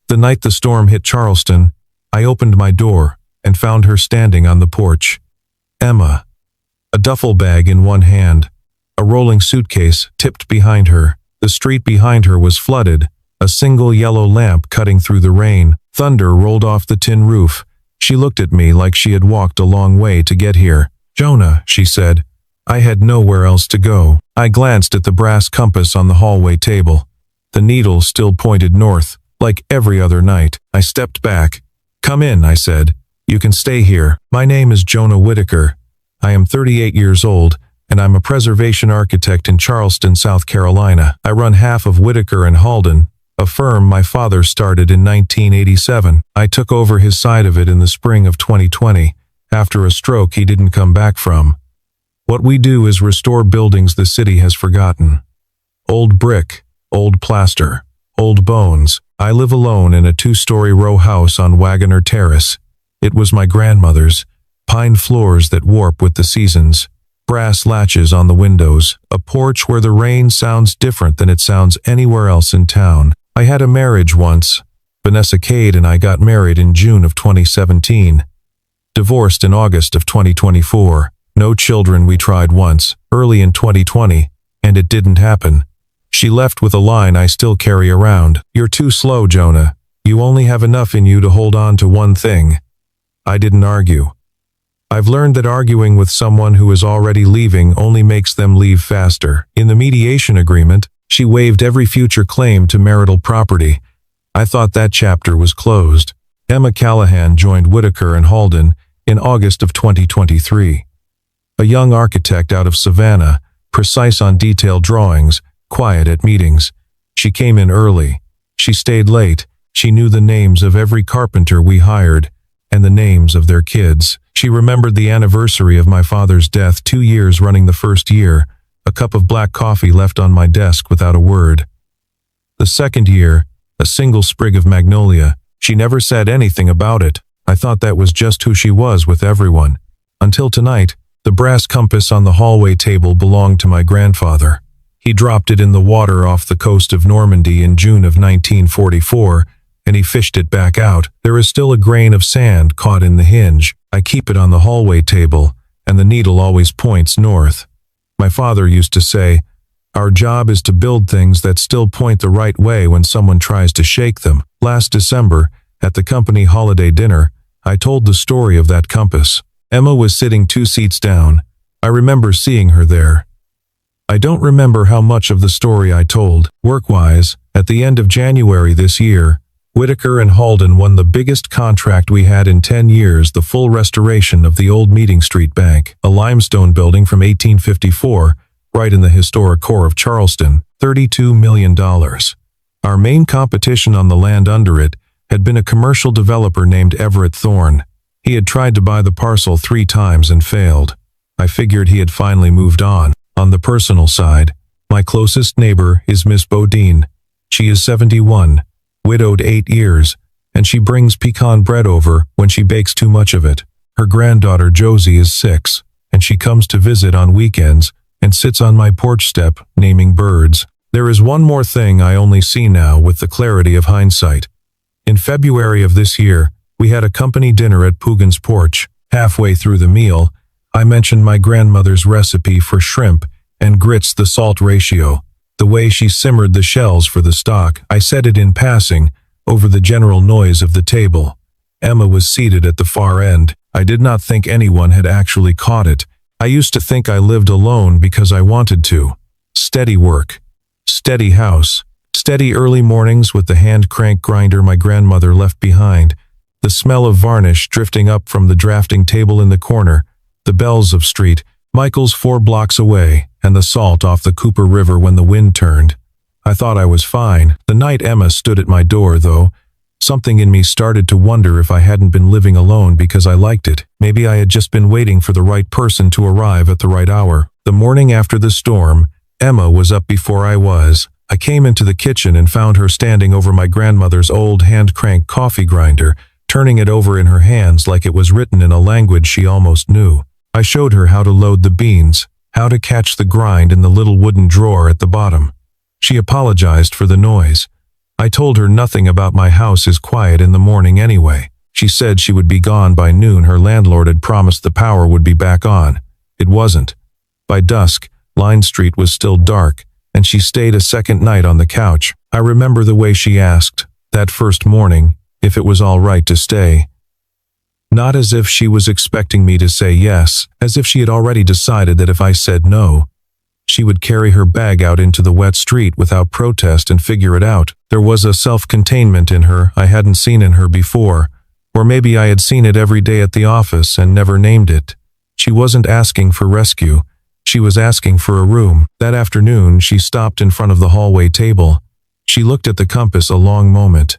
The night the storm hit Charleston, I opened my door and found her standing on the porch. Emma. A duffel bag in one hand, a rolling suitcase tipped behind her. The street behind her was flooded, a single yellow lamp cutting through the rain. Thunder rolled off the tin roof. She looked at me like she had walked a long way to get here. "Jonah," she said. I had nowhere else to go. I glanced at the brass compass on the hallway table. The needle still pointed north, like every other night. I stepped back. "Come in," I said. "You can stay here. My name is Jonah Whitaker. I am 38 years old, and I'm a preservation architect in Charleston, South Carolina. I run half of Whitaker and Halden, a firm my father started in 1987. I took over his side of it in the spring of 2020, after a stroke he didn't come back from. What we do is restore buildings the city has forgotten. Old brick, old plaster, old bones. I live alone in a 2-story row house on Wagoner Terrace. It was my grandmother's. Pine floors that warp with the seasons. Brass latches on the windows. A porch where the rain sounds different than it sounds anywhere else in town. I had a marriage once. Vanessa Cade and I got married in June of 2017. Divorced in August of 2024. No children. We tried once, early in 2020, and it didn't happen. She left with a line I still carry around. "You're too slow, Jonah. You only have enough in you to hold on to one thing." I didn't argue. I've learned that arguing with someone who is already leaving only makes them leave faster. In the mediation agreement, she waived every future claim to marital property. I thought that chapter was closed. Emma Callahan joined Whitaker and Halden in August of 2023. A young architect out of Savannah, precise on detailed drawings, quiet at meetings. She came in early. She stayed late. She knew the names of every carpenter we hired, and the names of their kids. She remembered the anniversary of my father's death, 2 years running the first year, a cup of black coffee left on my desk without a word. The second year, a single sprig of magnolia. She never said anything about it. I thought that was just who she was with everyone. Until tonight, the brass compass on the hallway table belonged to my grandfather. He dropped it in the water off the coast of Normandy in June of 1944, and he fished it back out. There is still a grain of sand caught in the hinge. I keep it on the hallway table, and the needle always points north. My father used to say, "Our job is to build things that still point the right way when someone tries to shake them." Last December, at the company holiday dinner, I told the story of that compass. Emma was sitting 2 seats down. I remember seeing her there. I don't remember how much of the story I told. Work-wise, at the end of January this year, Whitaker and Halden won the biggest contract we had in 10 years, the full restoration of the old Meeting Street Bank, a limestone building from 1854, right in the historic core of Charleston, $32 million. Our main competition on the land under it had been a commercial developer named Everett Thorne. He had tried to buy the parcel 3 times and failed. I figured he had finally moved on. On the personal side, my closest neighbor is Miss Bodine. She is 71, widowed 8 years, and she brings pecan bread over when she bakes too much of it. Her granddaughter Josie is 6, and she comes to visit on weekends and sits on my porch step naming birds. There is one more thing I only see now with the clarity of hindsight. In February of this year, we had a company dinner at Poogan's porch. Halfway through the meal, I mentioned my grandmother's recipe for shrimp and grits, the salt ratio, the way she simmered the shells for the stock. I said it in passing, over the general noise of the table. Emma was seated at the far end. I did not think anyone had actually caught it. I used to think I lived alone because I wanted to. Steady work. Steady house. Steady early mornings with the hand crank grinder my grandmother left behind. The smell of varnish drifting up from the drafting table in the corner, the bells of Street Michael's 4 blocks away, and the salt off the Cooper River when the wind turned. I thought I was fine. The night Emma stood at my door, though, something in me started to wonder if I hadn't been living alone because I liked it. Maybe I had just been waiting for the right person to arrive at the right hour. The morning after the storm, Emma was up before I was. I came into the kitchen and found her standing over my grandmother's old hand-crank coffee grinder, turning it over in her hands like it was written in a language she almost knew. I showed her how to load the beans, how to catch the grind in the little wooden drawer at the bottom. She apologized for the noise. I told her nothing about my house is quiet in the morning anyway. She said she would be gone by noon. Her landlord had promised the power would be back on. It wasn't. By dusk, Line Street was still dark, and she stayed a second night on the couch. I remember the way she asked, that first morning, if it was all right to stay. Not as if she was expecting me to say yes, as if she had already decided that if I said no, she would carry her bag out into the wet street without protest and figure it out. There was a self-containment in her I hadn't seen in her before, or maybe I had seen it every day at the office and never named it. She wasn't asking for rescue. She was asking for a room. That afternoon, she stopped in front of the hallway table. She looked at the compass a long moment.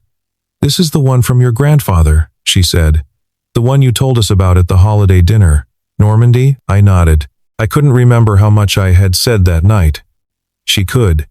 "This is the one from your grandfather," she said. "The one you told us about at the holiday dinner. Normandy?" I nodded. I couldn't remember how much I had said that night. She could.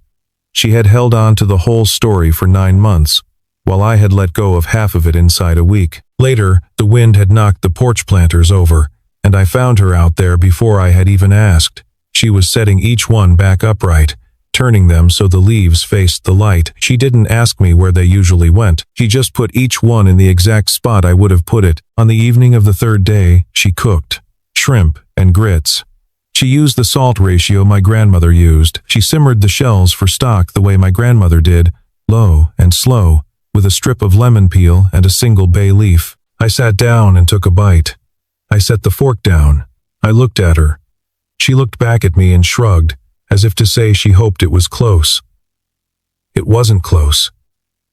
She had held on to the whole story for 9 months, while I had let go of half of it inside a week. Later, the wind had knocked the porch planters over, and I found her out there before I had even asked. She was setting each one back upright, turning them so the leaves faced the light. She didn't ask me where they usually went. She just put each one in the exact spot I would have put it. On the evening of the third day, she cooked shrimp and grits. She used the salt ratio my grandmother used. She simmered the shells for stock the way my grandmother did, low and slow, with a strip of lemon peel and a single bay leaf. I sat down and took a bite. I set the fork down. I looked at her. She looked back at me and shrugged, as if to say she hoped it was close. It wasn't close.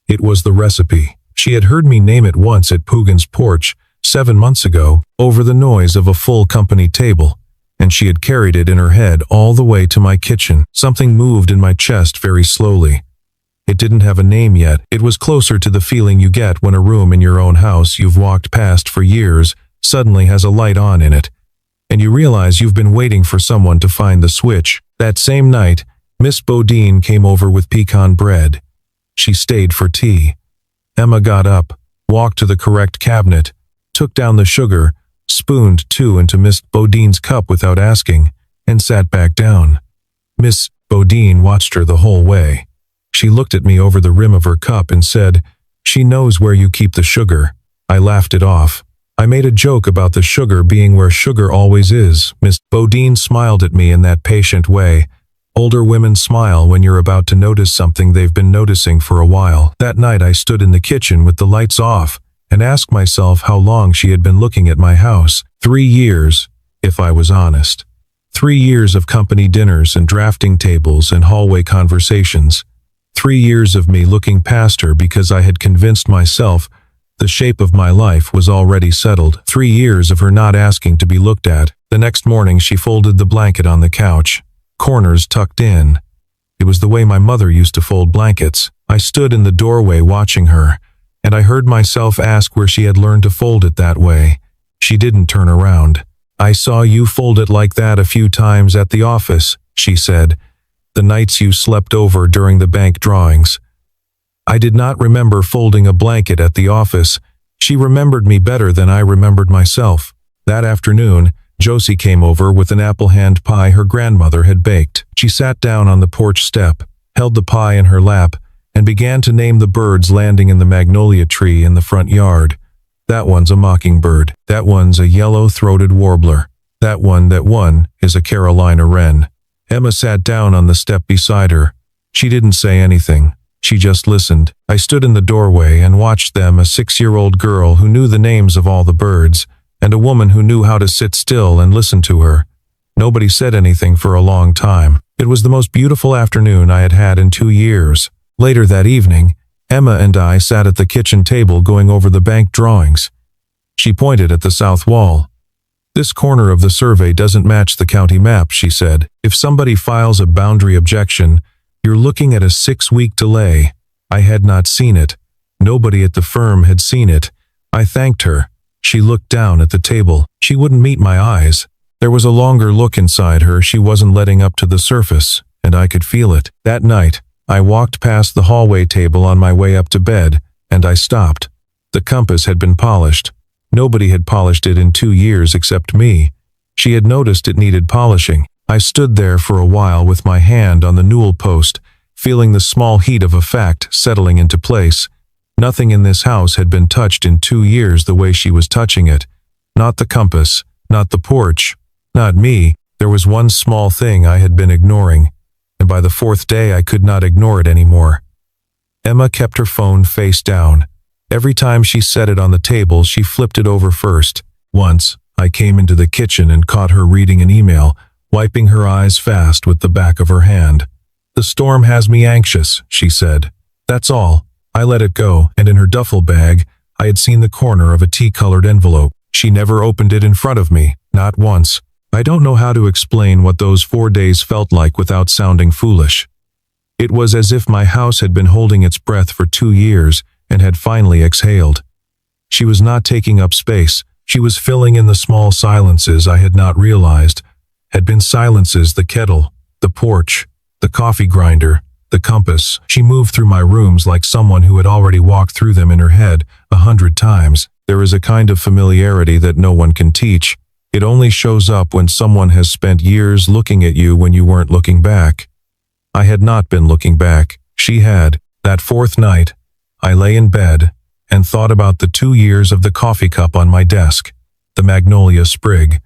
It was the recipe. She had heard me name it once at Poogan's porch 7 months ago, over the noise of a full company table, and she had carried it in her head all the way to my kitchen. Something moved in my chest very slowly. It didn't have a name yet. It was closer to the feeling you get when a room in your own house you've walked past for years suddenly has a light on in it, and you realize you've been waiting for someone to find the switch. That same night, Miss Bodine came over with pecan bread. She stayed for tea. Emma got up, walked to the correct cabinet, took down the sugar, spooned 2 into Miss Bodine's cup without asking, and sat back down. Miss Bodine watched her the whole way. She looked at me over the rim of her cup and said, "She knows where you keep the sugar." I laughed it off. I made a joke about the sugar being where sugar always is. Miss Bodine smiled at me in that patient way. Older women smile when you're about to notice something they've been noticing for a while. That night I stood in the kitchen with the lights off and asked myself how long she had been looking at my house. 3 years, if I was honest. 3 years of company dinners and drafting tables and hallway conversations. 3 years of me looking past her because I had convinced myself the shape of my life was already settled. 3 years of her not asking to be looked at. The next morning she folded the blanket on the couch, corners tucked in. It was the way my mother used to fold blankets. I stood in the doorway watching her, and I heard myself ask where she had learned to fold it that way. She didn't turn around. "I saw you fold it like that a few times at the office," she said, "the nights you slept over during the bank drawings." I did not remember folding a blanket at the office. She remembered me better than I remembered myself. That afternoon, Josie came over with an apple hand pie her grandmother had baked. She sat down on the porch step, held the pie in her lap, and began to name the birds landing in the magnolia tree in the front yard. "That one's a mockingbird. That one's a yellow-throated warbler. That one is a Carolina wren." Emma sat down on the step beside her. She didn't say anything. She just listened. I stood in the doorway and watched them, a 6-year-old girl who knew the names of all the birds, and a woman who knew how to sit still and listen to her. Nobody said anything for a long time. It was the most beautiful afternoon I had had in 2 years. Later that evening, Emma and I sat at the kitchen table going over the bank drawings. She pointed at the south wall. "This corner of the survey doesn't match the county map," she said. "If somebody files a boundary objection, you're looking at a 6-week delay." I had not seen it. Nobody at the firm had seen it. I thanked her. She looked down at the table. She wouldn't meet my eyes. There was a longer look inside her she wasn't letting up to the surface, and I could feel it. That night, I walked past the hallway table on my way up to bed, and I stopped. The compass had been polished. Nobody had polished it in 2 years except me. She had noticed it needed polishing. I stood there for a while with my hand on the newel post, feeling the small heat of a fact settling into place. Nothing in this house had been touched in 2 years the way she was touching it. Not the compass, not the porch, not me. There was one small thing I had been ignoring, and by the 4th day I could not ignore it anymore. Emma kept her phone face down. Every time she set it on the table, she flipped it over first. Once, I came into the kitchen and caught her reading an email, wiping her eyes fast with the back of her hand. "The storm has me anxious," she said. "That's all." I let it go, and in her duffel bag, I had seen the corner of a tea-colored envelope. She never opened it in front of me, not once. I don't know how to explain what those 4 days felt like without sounding foolish. It was as if my house had been holding its breath for 2 years and had finally exhaled. She was not taking up space. She was filling in the small silences I had not realized had been silences: the kettle, the porch, the coffee grinder, the compass. She moved through my rooms like someone who had already walked through them in her head 100 times. There is a kind of familiarity that no one can teach. It only shows up when someone has spent years looking at you when you weren't looking back. I had not been looking back. She had. That 4th night, I lay in bed and thought about the 2 years of the coffee cup on my desk, the magnolia sprig,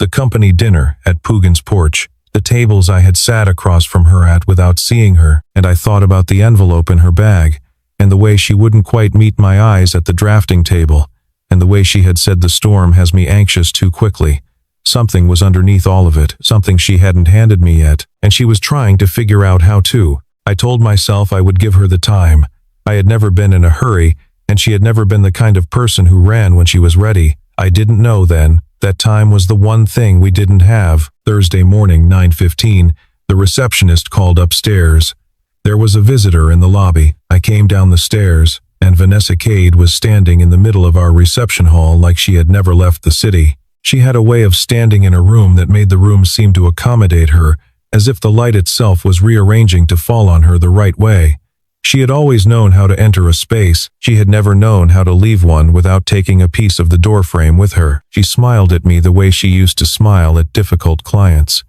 the company dinner at Pugin's porch, the tables I had sat across from her at without seeing her, and I thought about the envelope in her bag, and the way she wouldn't quite meet my eyes at the drafting table, and the way she had said the storm has me anxious too quickly. Something was underneath all of it, something she hadn't handed me yet, and she was trying to figure out how to. I told myself I would give her the time. I had never been in a hurry, and she had never been the kind of person who ran when she was ready. I didn't know then that time was the one thing we didn't have. Thursday morning, 9:15, the receptionist called upstairs. There was a visitor in the lobby. I came down the stairs, and Vanessa Cade was standing in the middle of our reception hall like she had never left the city. She had a way of standing in a room that made the room seem to accommodate her, as if the light itself was rearranging to fall on her the right way. She had always known how to enter a space. She had never known how to leave one without taking a piece of the doorframe with her. She smiled at me the way she used to smile at difficult clients.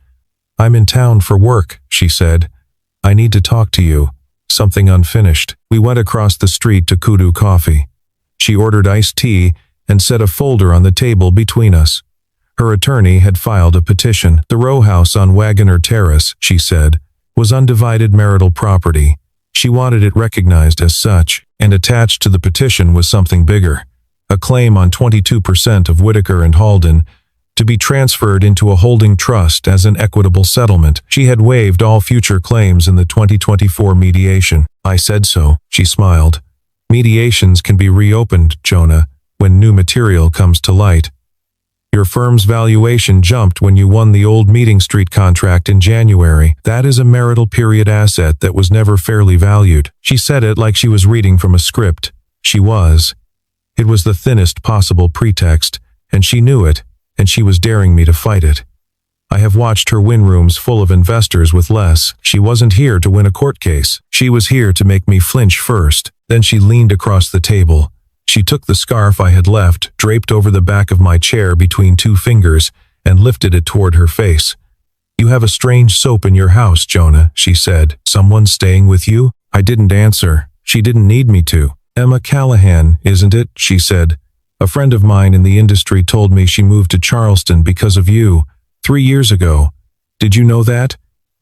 "I'm in town for work," she said. "I need to talk to you. Something unfinished." We went across the street to Kudu Coffee. She ordered iced tea and set a folder on the table between us. Her attorney had filed a petition. The row house on Wagoner Terrace, she said, was undivided marital property. She wanted it recognized as such, and attached to the petition was something bigger, a claim on 22% of Whitaker and Halden to be transferred into a holding trust as an equitable settlement. She had waived all future claims in the 2024 mediation. I said so. She smiled. "Mediations can be reopened, Jonah, when new material comes to light. Your firm's valuation jumped when you won the old Meeting Street contract in January. That is a marital period asset that was never fairly valued." She said it like she was reading from a script. She was. It was the thinnest possible pretext, and she knew it, and she was daring me to fight it. I have watched her win rooms full of investors with less. She wasn't here to win a court case. She was here to make me flinch first. Then she leaned across the table. She took the scarf I had left, draped over the back of my chair between 2 fingers, and lifted it toward her face. "You have a strange soap in your house, Jonah," she said. "Someone staying with you?" I didn't answer. She didn't need me to. "Emma Callahan, isn't it?" she said. "A friend of mine in the industry told me she moved to Charleston because of you, 3 years ago. Did you know that?"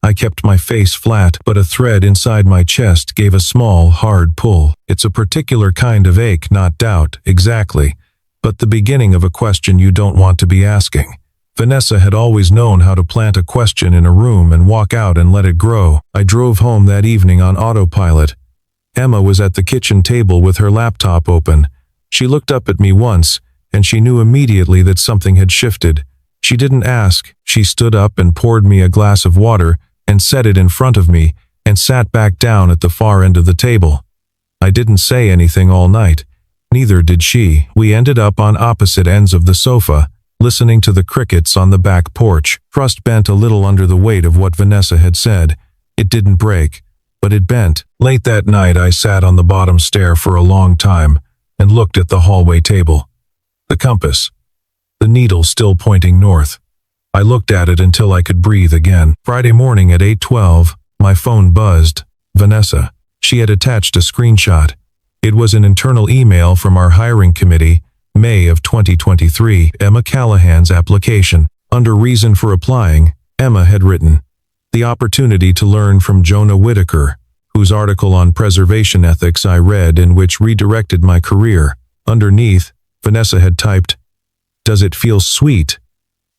I kept my face flat, but a thread inside my chest gave a small, hard pull. It's a particular kind of ache, not doubt, exactly, but the beginning of a question you don't want to be asking. Vanessa had always known how to plant a question in a room and walk out and let it grow. I drove home that evening on autopilot. Emma was at the kitchen table with her laptop open. She looked up at me once, and she knew immediately that something had shifted. She didn't ask. She stood up and poured me a glass of water and set it in front of me and sat back down at the far end of the table. I didn't say anything all night. Neither did she. We ended up on opposite ends of the sofa, listening to the crickets on the back porch. Trust bent a little under the weight of what Vanessa had said. It didn't break, but it bent. Late that night I sat on the bottom stair for a long time and looked at the hallway table. The compass. The needle still pointing north. I looked at it until I could breathe again. Friday morning at 8:12, my phone buzzed. Vanessa. She had attached a screenshot. It was an internal email from our hiring committee, May of 2023, Emma Callahan's application. Under reason for applying, Emma had written, "The opportunity to learn from Jonah Whitaker, whose article on preservation ethics I read and which redirected my career." Underneath, Vanessa had typed, "Does it feel sweet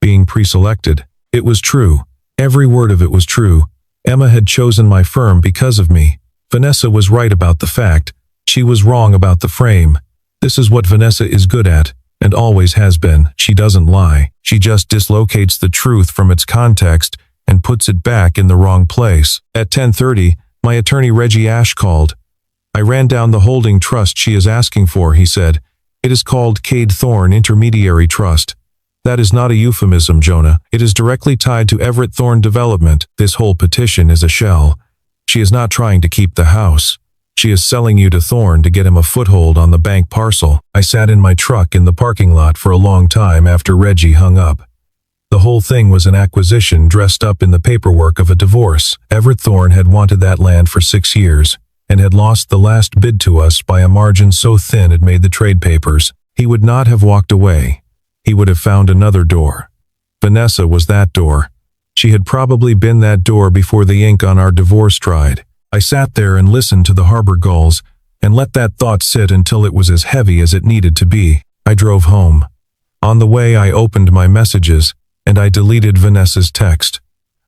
being pre-selected?" It was true. Every word of it was true. Emma had chosen my firm because of me. Vanessa was right about the fact. She was wrong about the frame. This is what Vanessa is good at, and always has been. She doesn't lie. She just dislocates the truth from its context and puts it back in the wrong place. At 10:30, my attorney Reggie Ash called. "I ran down the holding trust she is asking for," he said. "It is called Cade Thorne Intermediary Trust." "That is not a euphemism, Jonah. It is directly tied to Everett Thorne Development. This whole petition is a shell. She is not trying to keep the house. She is selling you to Thorne to get him a foothold on the bank parcel." I sat in my truck in the parking lot for a long time after Reggie hung up. The whole thing was an acquisition dressed up in the paperwork of a divorce. Everett Thorne had wanted that land for 6 years and had lost the last bid to us by a margin so thin it made the trade papers. He would not have walked away. He would have found another door. Vanessa was that door. She had probably been that door before the ink on our divorce dried. I sat there and listened to the harbor gulls and let that thought sit until it was as heavy as it needed to be. I drove home. On the way I opened my messages and I deleted Vanessa's text.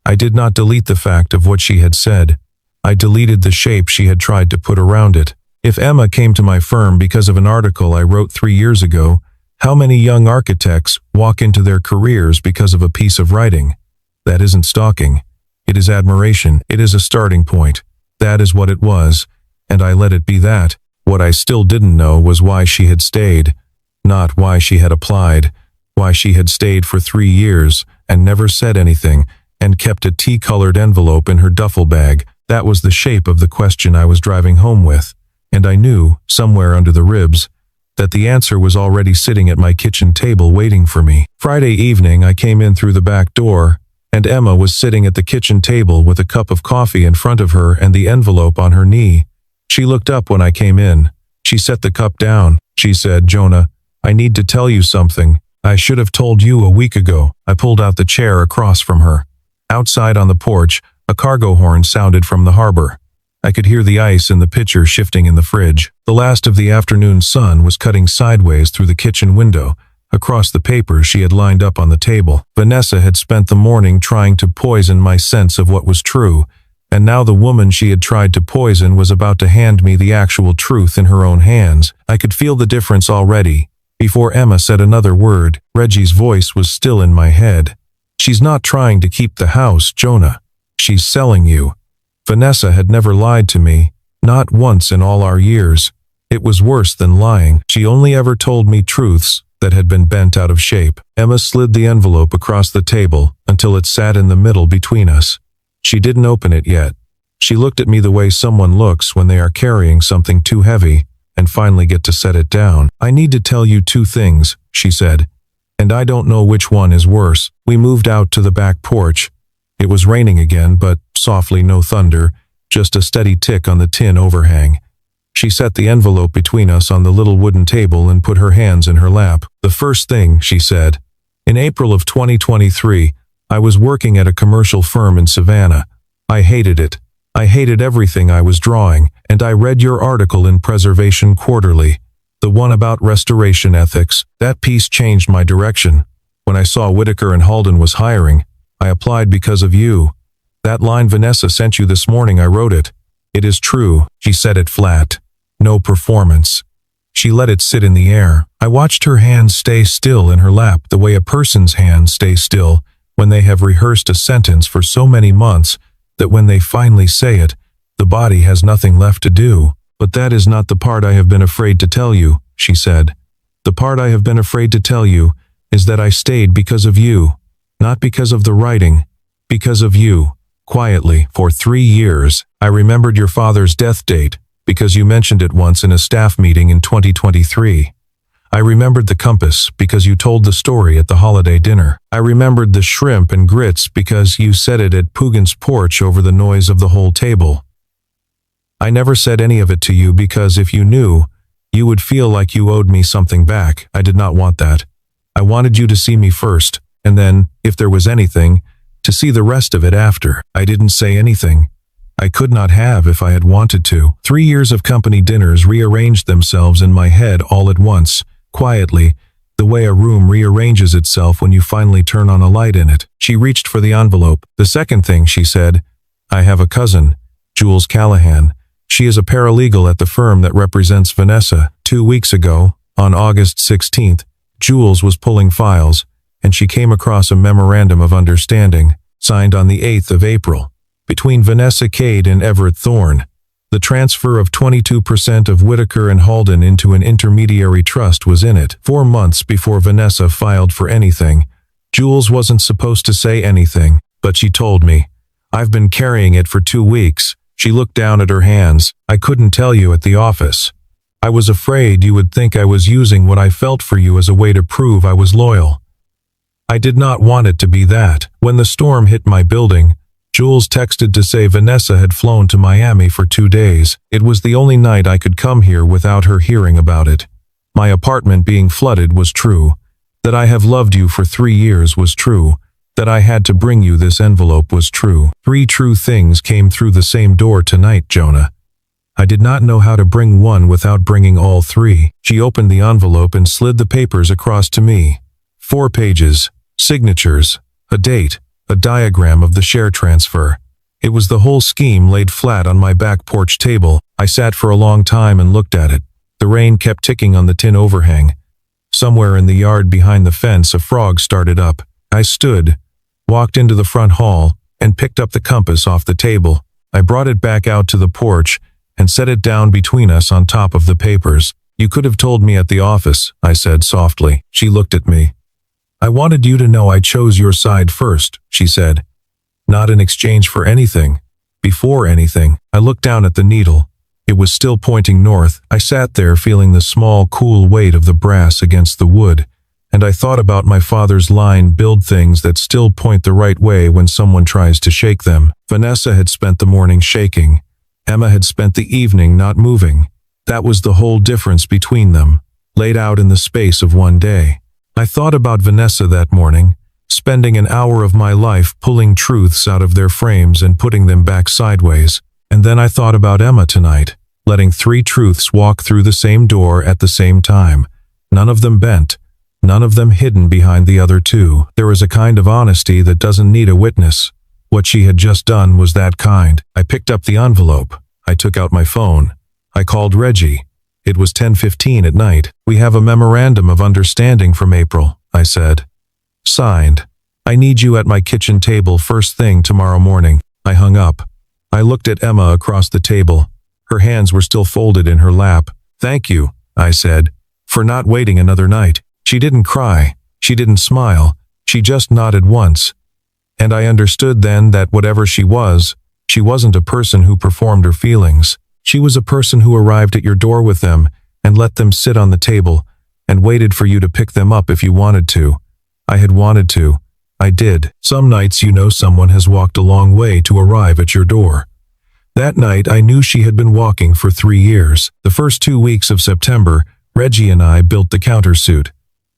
I did not delete the fact of what she had said. I deleted the shape she had tried to put around it. If Emma came to my firm because of an article I wrote 3 years ago, how many young architects walk into their careers because of a piece of writing? That isn't stalking. It is admiration. It is a starting point. That is what it was, and I let it be that. What I still didn't know was why she had stayed. Not why she had applied. Why she had stayed for 3 years and never said anything and kept a tea-colored envelope in her duffel bag. That was the shape of the question I was driving home with, and I knew, somewhere under the ribs, that the answer was already sitting at my kitchen table waiting for me. Friday evening I came in through the back door, and Emma was sitting at the kitchen table with a cup of coffee in front of her and the envelope on her knee. She looked up when I came in. She set the cup down. She said, "Jonah, I need to tell you something. I should have told you a week ago." I pulled out the chair across from her. Outside on the porch, a cargo horn sounded from the harbor. I could hear the ice in the pitcher shifting in the fridge. The last of the afternoon sun was cutting sideways through the kitchen window, across the papers she had lined up on the table. Vanessa had spent the morning trying to poison my sense of what was true, and now the woman she had tried to poison was about to hand me the actual truth in her own hands. I could feel the difference already. Before Emma said another word, Reggie's voice was still in my head. "She's not trying to keep the house, Jonah. She's selling you." Vanessa had never lied to me, not once in all our years. It was worse than lying. She only ever told me truths that had been bent out of shape. Emma slid the envelope across the table until it sat in the middle between us. She didn't open it yet. She looked at me the way someone looks when they are carrying something too heavy and finally get to set it down. "I need to tell you 2 things, she said, "and I don't know which one is worse." We moved out to the back porch. It was raining again, but softly, no thunder, just a steady tick on the tin overhang. She set the envelope between us on the little wooden table and put her hands in her lap. "The first thing," she said. "In April of 2023, I was working at a commercial firm in Savannah. I hated it. I hated everything I was drawing, and I read your article in Preservation Quarterly, the one about restoration ethics. That piece changed my direction. When I saw Whitaker and Halden was hiring, I applied because of you. That line Vanessa sent you this morning, I wrote it. It is true." She said it flat. No performance. She let it sit in the air. I watched her hands stay still in her lap the way a person's hands stay still when they have rehearsed a sentence for so many months that when they finally say it, the body has nothing left to do. "But that is not the part I have been afraid to tell you," she said. "The part I have been afraid to tell you is that I stayed because of you. Not because of the writing, because of you." Quietly, for 3 years, I remembered your father's death date because you mentioned it once in a staff meeting in 2023. I remembered the compass because you told the story at the holiday dinner. I remembered the shrimp and grits because you said it at Pugin's porch over the noise of the whole table. I never said any of it to you because if you knew, you would feel like you owed me something back. I did not want that. I wanted you to see me first, and then, if there was anything, to see the rest of it after. I didn't say anything. I could not have if I had wanted to. 3 years of company dinners rearranged themselves in my head all at once, quietly, the way a room rearranges itself when you finally turn on a light in it. She reached for the envelope. The second thing she said, I have a cousin, Jules Callahan. She is a paralegal at the firm that represents Vanessa. 2 weeks ago, on August 16th, Jules was pulling files, and she came across a memorandum of understanding, signed on the 8th of April, between Vanessa Cade and Everett Thorne. The transfer of 22% of Whitaker and Halden into an intermediary trust was in it. 4 months before Vanessa filed for anything, Jules wasn't supposed to say anything, but she told me. I've been carrying it for 2 weeks. She looked down at her hands. I couldn't tell you at the office. I was afraid you would think I was using what I felt for you as a way to prove I was loyal. I did not want it to be that. When the storm hit my building, Jules texted to say Vanessa had flown to Miami for 2 days. It was the only night I could come here without her hearing about it. My apartment being flooded was true. That I have loved you for 3 years was true. That I had to bring you this envelope was true. 3 true things came through the same door tonight, Jonah. I did not know how to bring one without bringing all 3. She opened the envelope and slid the papers across to me. 4 pages, signatures, a date, a diagram of the share transfer. It was the whole scheme laid flat on my back porch table. I sat for a long time and looked at it. The rain kept ticking on the tin overhang. Somewhere in the yard behind the fence a frog started up. I stood, walked into the front hall, and picked up the compass off the table. I brought it back out to the porch and set it down between us on top of the papers. You could have told me at the office, I said softly. She looked at me. I wanted you to know I chose your side first, she said. Not in exchange for anything. Before anything. I looked down at the needle. It was still pointing north. I sat there feeling the small, cool weight of the brass against the wood, and I thought about my father's line, build things that still point the right way when someone tries to shake them. Vanessa had spent the morning shaking. Emma had spent the evening not moving. That was the whole difference between them, laid out in the space of 1 day. I thought about Vanessa that morning, spending an hour of my life pulling truths out of their frames and putting them back sideways. And then I thought about Emma tonight, letting 3 truths walk through the same door at the same time, none of them bent, none of them hidden behind the other 2. There was a kind of honesty that doesn't need a witness. What she had just done was that kind. I picked up the envelope. I took out my phone. I called Reggie. It was 10:15 at night. We have a memorandum of understanding from April, I said. Signed. I need you at my kitchen table first thing tomorrow morning. I hung up. I looked at Emma across the table. Her hands were still folded in her lap. Thank you, I said, for not waiting another night. She didn't cry. She didn't smile. She just nodded once. And I understood then that whatever she wasn't a person who performed her feelings. She was a person who arrived at your door with them and let them sit on the table and waited for you to pick them up if you wanted to. I had wanted to. I did. Some nights you know someone has walked a long way to arrive at your door. That night I knew she had been walking for 3 years. The first 2 weeks of September, Reggie and I built the countersuit.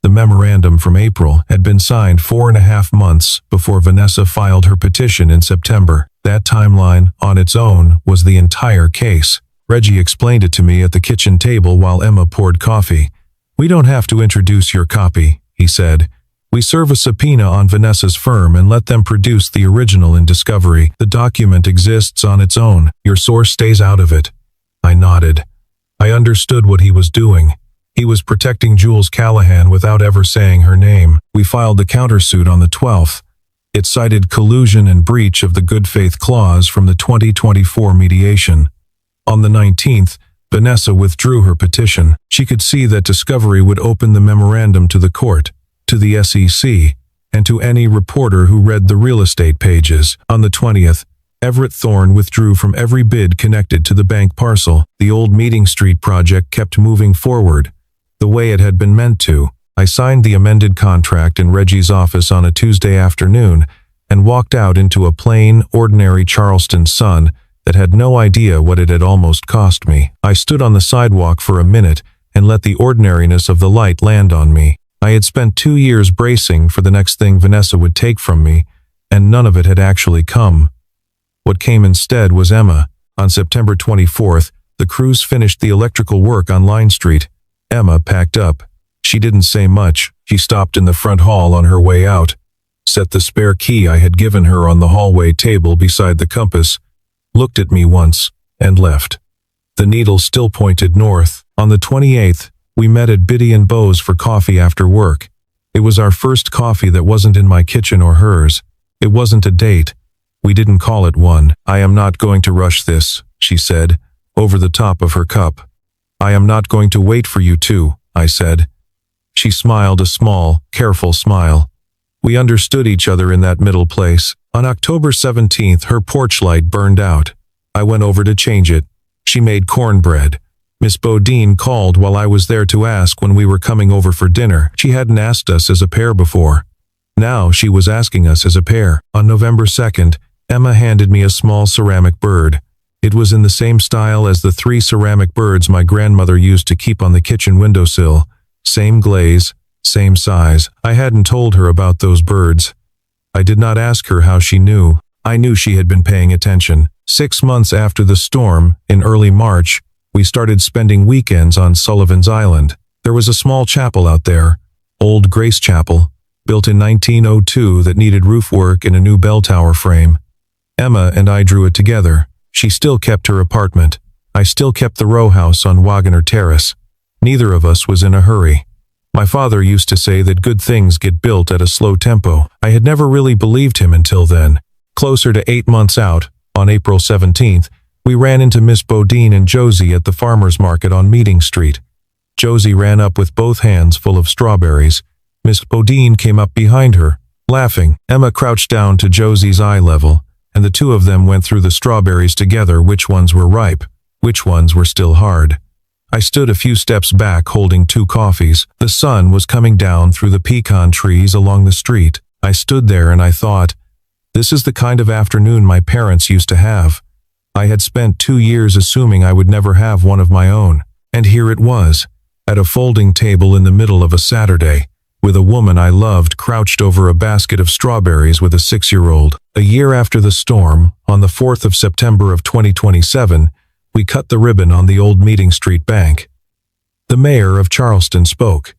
The memorandum from April had been signed 4.5 months before Vanessa filed her petition in September. That timeline, on its own, was the entire case. Reggie explained it to me at the kitchen table while Emma poured coffee. We don't have to introduce your copy, he said. We serve a subpoena on Vanessa's firm and let them produce the original in discovery. The document exists on its own. Your source stays out of it. I nodded. I understood what he was doing. He was protecting Jules Callahan without ever saying her name. We filed the countersuit on the 12th. It cited collusion and breach of the good faith clause from the 2024 mediation. On the 19th, Vanessa withdrew her petition. She could see that discovery would open the memorandum to the court, to the SEC, and to any reporter who read the real estate pages. On the 20th, Everett Thorne withdrew from every bid connected to the bank parcel. The old Meeting Street project kept moving forward, the way it had been meant to. I signed the amended contract in Reggie's office on a Tuesday afternoon and walked out into a plain, ordinary Charleston sun that had no idea what it had almost cost me. I stood on the sidewalk for a minute and let the ordinariness of the light land on me. I had spent 2 years bracing for the next thing Vanessa would take from me, and none of it had actually come. What came instead was Emma. On September 24th, the crews finished the electrical work on Line Street. Emma packed up. She didn't say much. She stopped in the front hall on her way out, set the spare key I had given her on the hallway table beside the compass, looked at me once, and left. The needle still pointed north. On the 28th, we met at Biddy and Beau's for coffee after work. It was our first coffee that wasn't in my kitchen or hers. It wasn't a date. We didn't call it one. "I am not going to rush this," she said, over the top of her cup. "I am not going to wait for you too," I said. She smiled a small, careful smile. We understood each other in that middle place. On October 17th, her porch light burned out. I went over to change it. She made cornbread. Miss Bodine called while I was there to ask when we were coming over for dinner. She hadn't asked us as a pair before. Now she was asking us as a pair. On November 2nd, Emma handed me a small ceramic bird. It was in the same style as the 3 ceramic birds my grandmother used to keep on the kitchen windowsill. Same glaze, same size. I hadn't told her about those birds. I did not ask her how she knew. I knew she had been paying attention. 6 months after the storm, in early March, we started spending weekends on Sullivan's Island. There was a small chapel out there, Old Grace Chapel, built in 1902 that needed roof work and a new bell tower frame. Emma and I drew it together. She still kept her apartment. I still kept the row house on Wagner Terrace. Neither of us was in a hurry. My father used to say that good things get built at a slow tempo. I had never really believed him until then. Closer to 8 months out, on April 17th, we ran into Miss Bodine and Josie at the farmer's market on Meeting Street. Josie ran up with both hands full of strawberries. Miss Bodine came up behind her, laughing. Emma crouched down to Josie's eye level, and the two of them went through the strawberries together, which ones were ripe, which ones were still hard. I stood a few steps back holding 2 coffees. The sun was coming down through the pecan trees along the street. I stood there and I thought, this is the kind of afternoon my parents used to have. I had spent 2 years assuming I would never have one of my own. And here it was, at a folding table in the middle of a Saturday, with a woman I loved crouched over a basket of strawberries with a 6-year-old. A year after the storm, on the 4th of September of 2027, we cut the ribbon on the old Meeting Street bank. The mayor of Charleston spoke.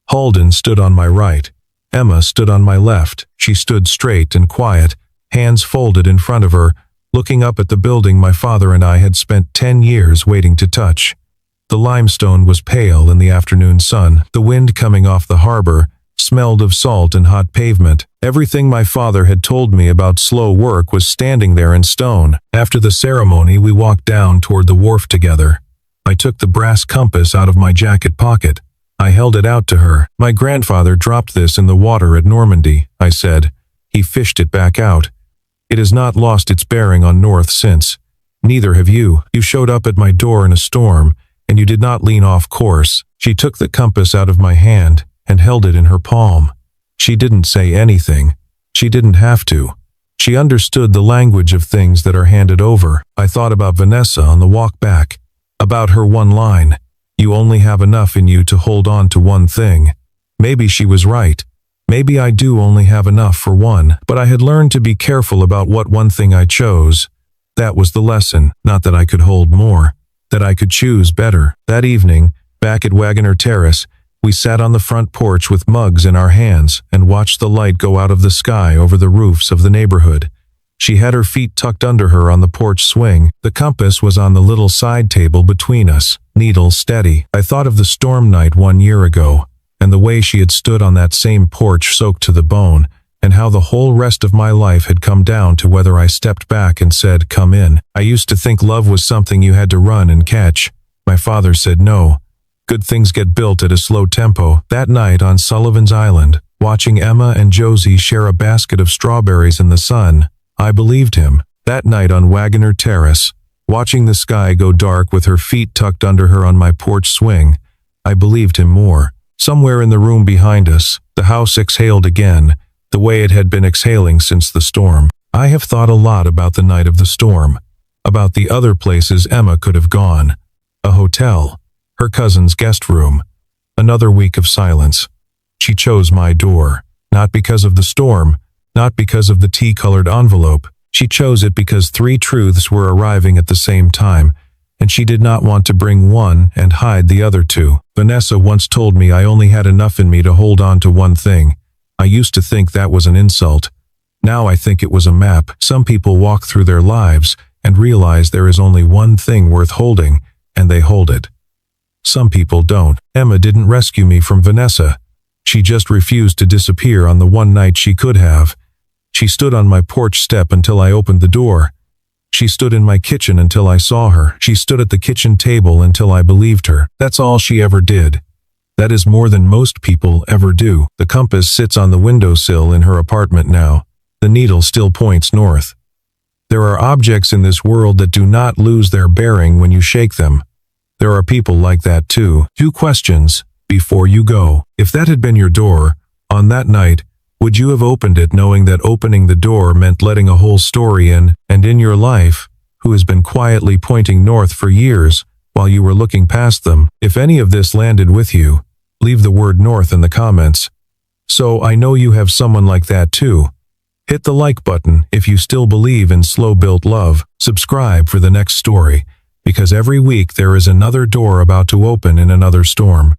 Halden stood on my right. Emma stood on my left. She stood straight and quiet, hands folded in front of her, looking up at the building my father and I had spent 10 years waiting to touch. The limestone was pale in the afternoon sun. The wind coming off the harbor smelled of salt and hot pavement. Everything my father had told me about slow work was standing there in stone. After the ceremony, we walked down toward the wharf together. I took the brass compass out of my jacket pocket. I held it out to her. "My grandfather dropped this in the water at Normandy," I said. "He fished it back out. It has not lost its bearing on North since. Neither have you. You showed up at my door in a storm, and you did not lean off course." She took the compass out of my hand and held it in her palm. She didn't say anything. She didn't have to. She understood the language of things that are handed over. I thought about Vanessa on the walk back, about her one line, "You only have enough in you to hold on to one thing." Maybe she was right. Maybe I do only have enough for one, but I had learned to be careful about what one thing I chose. That was the lesson, not that I could hold more, that I could choose better. That evening, back at Wagner Terrace, we sat on the front porch with mugs in our hands and watched the light go out of the sky over the roofs of the neighborhood. She had her feet tucked under her on the porch swing. The compass was on the little side table between us, needle steady. I thought of the storm night 1 year ago, and the way she had stood on that same porch soaked to the bone, and how the whole rest of my life had come down to whether I stepped back and said, "Come in." I used to think love was something you had to run and catch. My father said no. Good things get built at a slow tempo. That night on Sullivan's Island, watching Emma and Josie share a basket of strawberries in the sun, I believed him. That night on Wagner Terrace, watching the sky go dark with her feet tucked under her on my porch swing, I believed him more. Somewhere in the room behind us, the house exhaled again, the way it had been exhaling since the storm. I have thought a lot about the night of the storm. about the other places Emma could have gone. A hotel, her cousin's guest room. Another week of silence. She chose my door, not because of the storm, not because of the tea-colored envelope. She chose it because 3 truths were arriving at the same time, and she did not want to bring one and hide the other 2. Vanessa once told me I only had enough in me to hold on to one thing. I used to think that was an insult. Now I think it was a map. Some people walk through their lives and realize there is only one thing worth holding, and they hold it. Some people don't. Emma didn't rescue me from Vanessa. She just refused to disappear on the one night she could have. She stood on my porch step until I opened the door. She stood in my kitchen until I saw her. She stood at the kitchen table until I believed her. That's all she ever did. That is more than most people ever do. The compass sits on the windowsill in her apartment now. The needle still points north. There are objects in this world that do not lose their bearing when you shake them. There are people like that too. 2 questions before you go. If that had been your door, on that night, would you have opened it knowing that opening the door meant letting a whole story in, and in your life, who has been quietly pointing north for years while you were looking past them? If any of this landed with you, leave the word north in the comments. So I know you have someone like that too. Hit the like button if you still believe in slow-built love. Subscribe for the next story, because every week there is another door about to open in another storm.